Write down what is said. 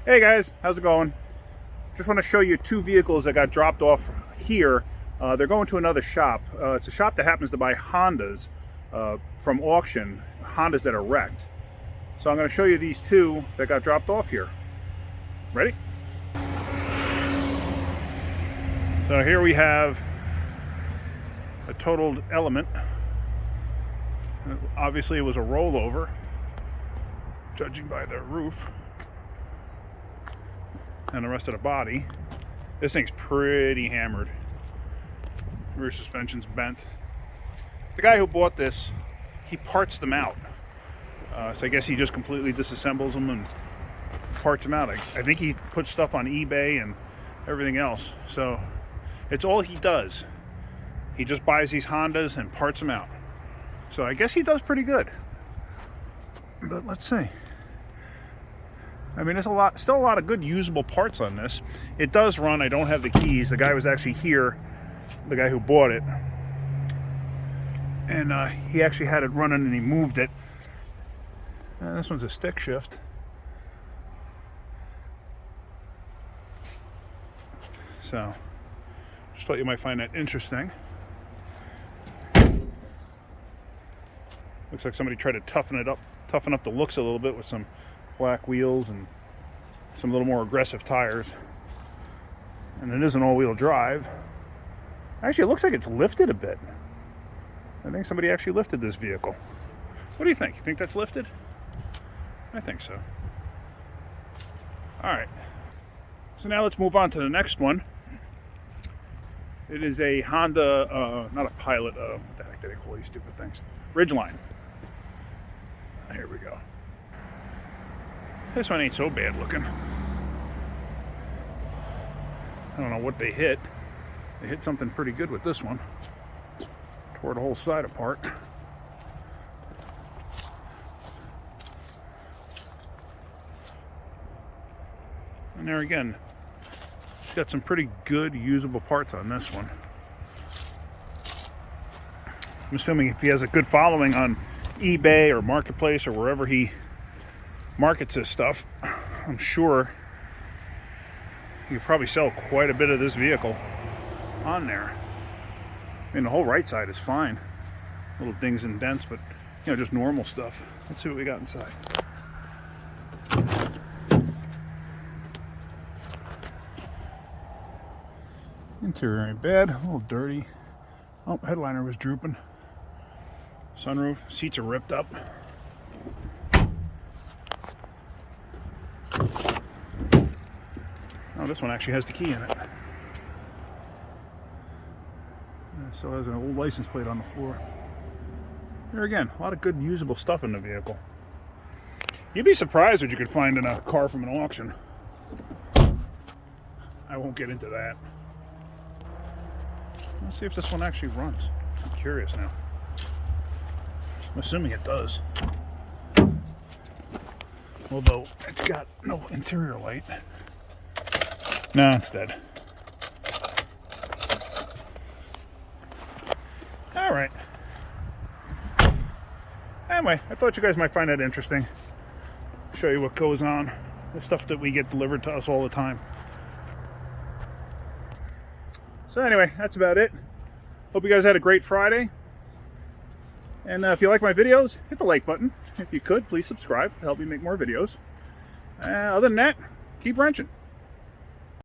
Hey guys, how's it going? Just want to show you two vehicles that got dropped off here. They're going to another shop. It's a shop that happens to buy Hondas from auction, Hondas that are wrecked. So I'm going to show you these two that got dropped off here. Ready? So here we have a totaled Element. Obviously it was a rollover, judging by the roof and the rest of the body. This thing's pretty hammered. Rear suspension's bent. The guy who bought this, he parts them out. So I guess he just completely disassembles them and parts them out. I think he puts stuff on eBay and everything else. So it's all he does. He just buys these Hondas and parts them out. So I guess he does pretty good. But let's see. I mean, there's still a lot of good usable parts on this. It does run. I don't have the keys. The guy was actually here, the guy who bought it. And he actually had it running and he moved it. And this one's a stick shift. So, just thought you might find that interesting. Looks like somebody tried to toughen up the looks a little bit with some black wheels and some little more aggressive tires. And it is an all-wheel drive. Actually, it looks like it's lifted a bit. I think somebody actually lifted this vehicle. What do you think? You think that's lifted? I think so. All right. So now let's move on to the next one. It is a Honda, not a Pilot, what the heck do they call these stupid things? Ridgeline. Here we go. This one ain't so bad looking. I don't know what they hit. They hit something pretty good with this one. Tore the whole side apart. And there again, got some pretty good usable parts on this one. I'm assuming if he has a good following on eBay or Marketplace or wherever he markets his stuff, I'm sure you could probably sell quite a bit of this vehicle on there. I mean, the whole right side is fine. Little dings and dents, but you know, just normal stuff. Let's see what we got inside. Interior ain't bad, a little dirty. Oh, headliner was drooping. Sunroof, seats are ripped up. Oh, this one actually has the key in it. Still has an old license plate on the floor. Here again, a lot of good usable stuff in the vehicle. You'd be surprised what you could find in a car from an auction. I won't get into that. Let's see if this one actually runs. I'm curious now. I'm assuming it does. Although it's got no interior light. No, it's dead. Alright. Anyway, I thought you guys might find that interesting. Show you what goes on. The stuff that we get delivered to us all the time. So anyway, that's about it. Hope you guys had a great Friday. And if you like my videos, hit the like button. If you could, please subscribe to help me make more videos. Other than that, keep wrenching.